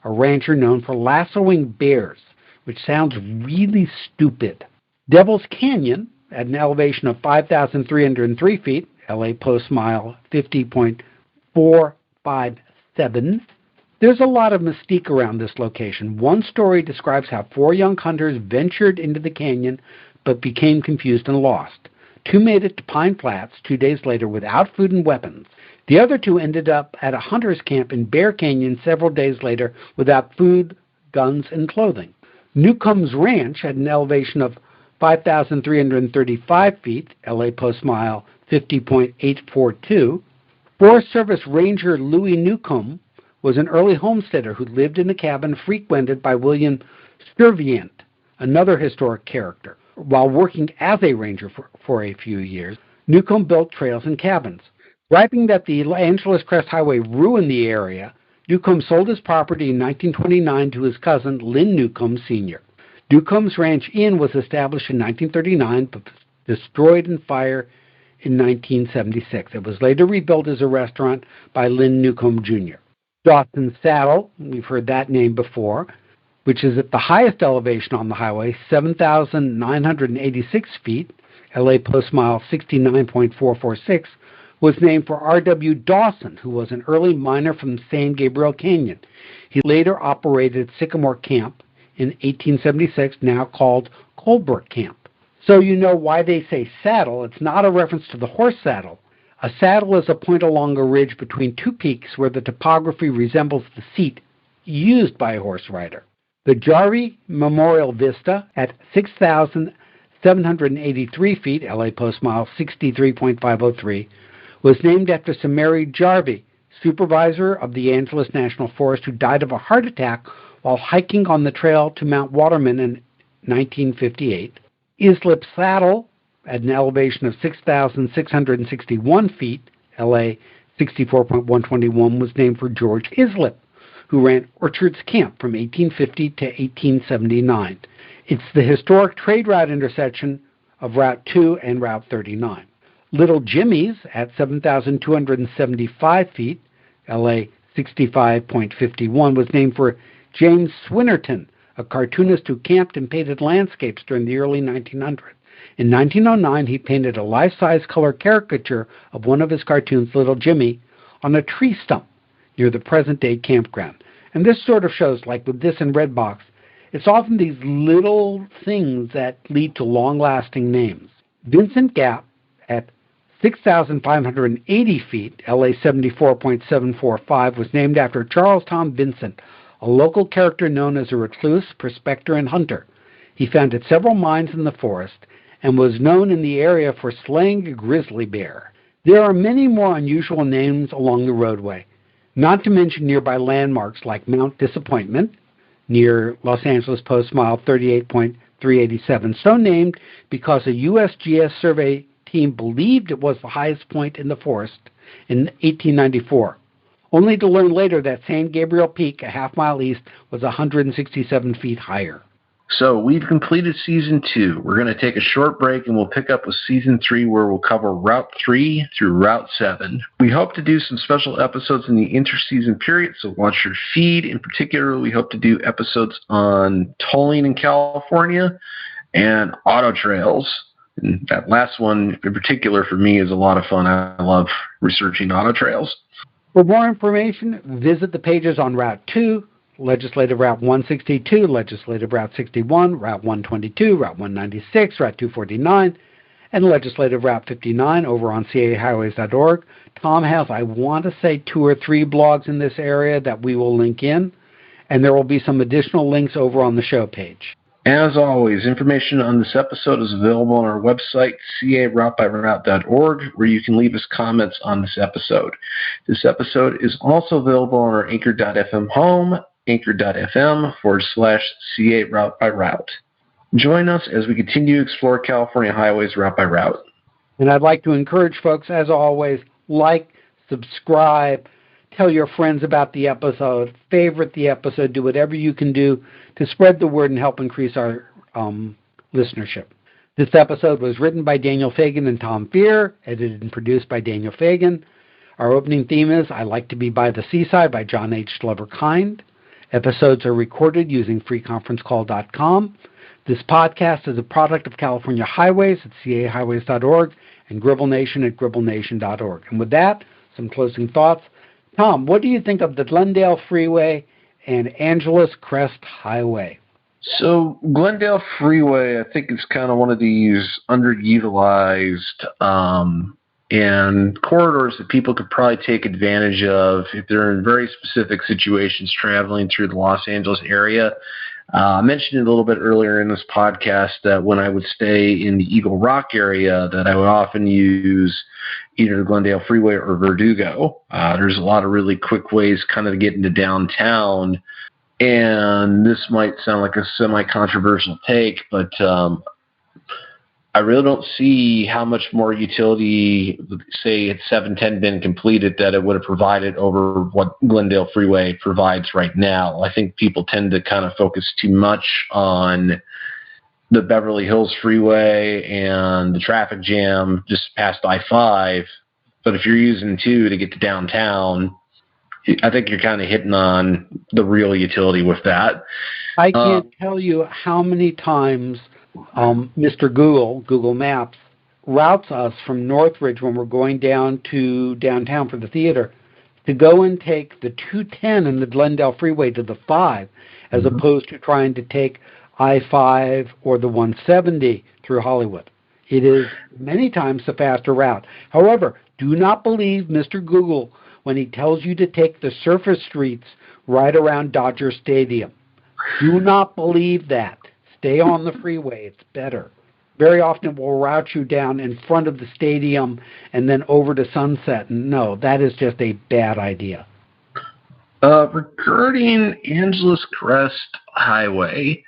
a rancher known for lassoing bears, which sounds really stupid. Devil's Canyon, at an elevation of 5,303 feet, LA post mile 50.457, there's a lot of mystique around this location. One story describes how 4 young hunters ventured into the canyon but became confused and lost. 2 made it to Pine Flats 2 days later without food and weapons. The other 2 ended up at a hunter's camp in Bear Canyon several days later without food, guns, and clothing. Newcomb's Ranch, at an elevation of 5,335 feet, LA post mile 50.842, Forest Service Ranger Louis Newcomb was an early homesteader who lived in a cabin frequented by William Stuyvesant, another historic character. While working as a ranger for a few years, Newcomb built trails and cabins. Griping that the Angeles Crest Highway ruined the area, Newcomb sold his property in 1929 to his cousin, Lynn Newcomb Sr. Newcomb's Ranch Inn was established in 1939 but destroyed in fire in 1976. It was later rebuilt as a restaurant by Lynn Newcomb Jr. Dawson Saddle, we've heard that name before, which is at the highest elevation on the highway, 7,986 feet, LA post mile 69.446, was named for R.W. Dawson, who was an early miner from San Gabriel Canyon. He later operated Sycamore Camp in 1876, now called Colbrook Camp. So you know why they say saddle. It's not a reference to the horse saddle. A saddle is a point along a ridge between 2 peaks where the topography resembles the seat used by a horse rider. The Jarvie Memorial Vista at 6,783 feet, LA post mile 63.503, was named after Sir Mary Jarvie, supervisor of the Angeles National Forest, who died of a heart attack while hiking on the trail to Mount Waterman in 1958. Islip Saddle, at an elevation of 6,661 feet, LA 64.121, was named for George Islip, who ran Orchards Camp from 1850 to 1879. It's the historic trade route intersection of Route 2 and Route 39. Little Jimmy's, at 7,275 feet, LA 65.51, was named for James Swinnerton, a cartoonist who camped and painted landscapes during the early 1900s. In 1909, he painted a life-size color caricature of one of his cartoons, Little Jimmy, on a tree stump near the present-day campground. And this sort of shows, like with this in Red Box, it's often these little things that lead to long-lasting names. Vincent Gap, at 6,580 feet, LA 74.745, was named after Charles Tom Vincent, a local character known as a recluse, prospector, and hunter. He founded several mines in the forest and was known in the area for slaying a grizzly bear. There are many more unusual names along the roadway, not to mention nearby landmarks like Mount Disappointment, near Los Angeles Post Mile 38.387, so named because a USGS survey team believed it was the highest point in the forest in 1894, only to learn later that San Gabriel Peak, a half-mile east, was 167 feet higher. So we've completed Season 2. We're going to take a short break and we'll pick up with Season 3 where we'll cover Route 3 through Route 7. We hope to do some special episodes in the interseason period, so watch your feed. In particular, we hope to do episodes on tolling in California and auto trails. And that last one in particular for me is a lot of fun. I love researching auto trails. For more information, visit the pages on Route 2, Legislative Route 162, Legislative Route 61, Route 122, Route 196, Route 249, and Legislative Route 59 over on cahighways.org. Tom has, I want to say, 2 or 3 blogs in this area that we will link in, and there will be some additional links over on the show page. As always, information on this episode is available on our website, caroutebyroute.org, where you can leave us comments on this episode. This episode is also available on our anchor.fm home, anchor.fm/CA Route by Route. Join us as we continue to explore California highways route by route. And I'd like to encourage folks, as always, like, subscribe, tell your friends about the episode, favorite the episode, do whatever you can do to spread the word and help increase our listenership. This episode was written by Daniel Fagan and Tom Fear, edited and produced by Daniel Fagan. Our opening theme is I Like to Be by the Seaside by John H. Glover Kind. Episodes are recorded using freeconferencecall.com. This podcast is a product of California Highways at cahighways.org and Gribble Nation at gribblnation.org. And with that, some closing thoughts. Tom, what do you think of the Glendale Freeway and Angeles Crest Highway? So Glendale Freeway, I think it's kind of one of these underutilized and corridors that people could probably take advantage of if they're in very specific situations traveling through the Los Angeles area. I mentioned it a little bit earlier in this podcast that when I would stay in the Eagle Rock area that I would often use either Glendale Freeway or Verdugo. There's a lot of really quick ways kind of to get into downtown, and this might sound like a semi-controversial take, but I really don't see how much more utility, say at 710 been completed, that it would have provided over what Glendale Freeway provides right now. I think people tend to kind of focus too much on the Beverly Hills Freeway and the traffic jam just past I-5. But if you're using 2 to get to downtown, I think you're kind of hitting on the real utility with that. I can't tell you how many times Mr. Google Maps routes us from Northridge when we're going down to downtown for the theater to go and take the 210 and the Glendale Freeway to the 5 as opposed to trying to take I-5 or the 170 through Hollywood. It is many times the faster route. However, do not believe Mr. Google when he tells you to take the surface streets right around Dodger Stadium. Do not believe that. Stay on the freeway. It's better. Very often we'll route you down in front of the stadium and then over to Sunset. No, that is just a bad idea. Regarding Angeles Crest Highway,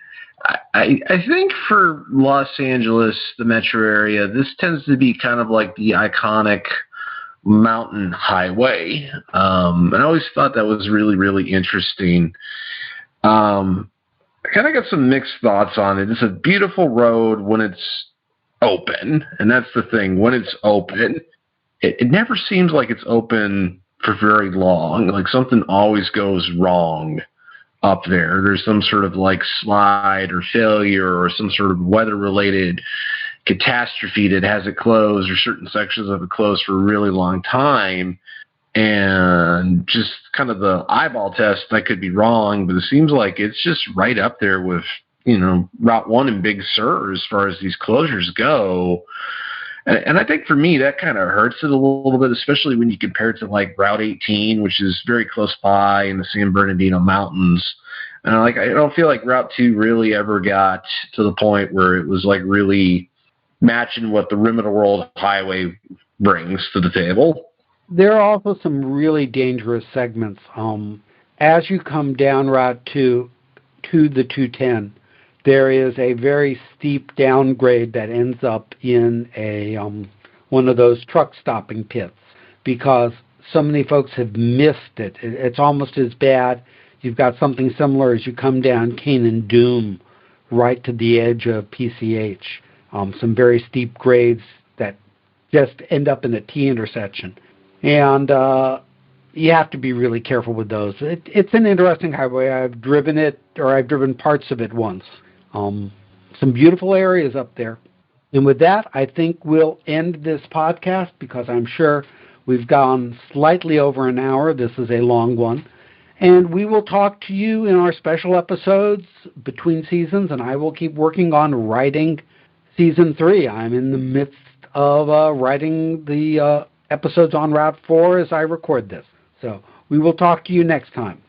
I think for Los Angeles, the metro area, this tends to be kind of like the iconic mountain highway. And I always thought that was really, really interesting. I kind of got some mixed thoughts on it. It's a beautiful road when it's open, and that's the thing. When it's open, it never seems like it's open for very long. Like something always goes wrong up there. There's some sort of like slide or failure or some sort of weather-related catastrophe that has it closed or certain sections of it closed for a really long time. And just kind of the eyeball test, I could be wrong, but it seems like it's just right up there with, Route 1 and Big Sur as far as these closures go. And I think for me, that kind of hurts it a little bit, especially when you compare it to like Route 18, which is very close by in the San Bernardino Mountains. And I don't feel like Route 2 really ever got to the point where it was like really matching what the Rim of the World Highway brings to the table. There are also some really dangerous segments. As you come down Route 2 to the 210, there is a very steep downgrade that ends up in a one of those truck stopping pits because so many folks have missed it. It's almost as bad. You've got something similar as you come down Cane and Doom right to the edge of PCH. Some very steep grades that just end up in a T intersection. And you have to be really careful with those. It's an interesting highway. I've driven parts of it once. Some beautiful areas up there. And with that, I think we'll end this podcast because I'm sure we've gone slightly over an hour. This is a long one. And we will talk to you in our special episodes between seasons, and I will keep working on writing Season 3. I'm in the midst of writing the episodes on Route 4 as I record this. So we will talk to you next time.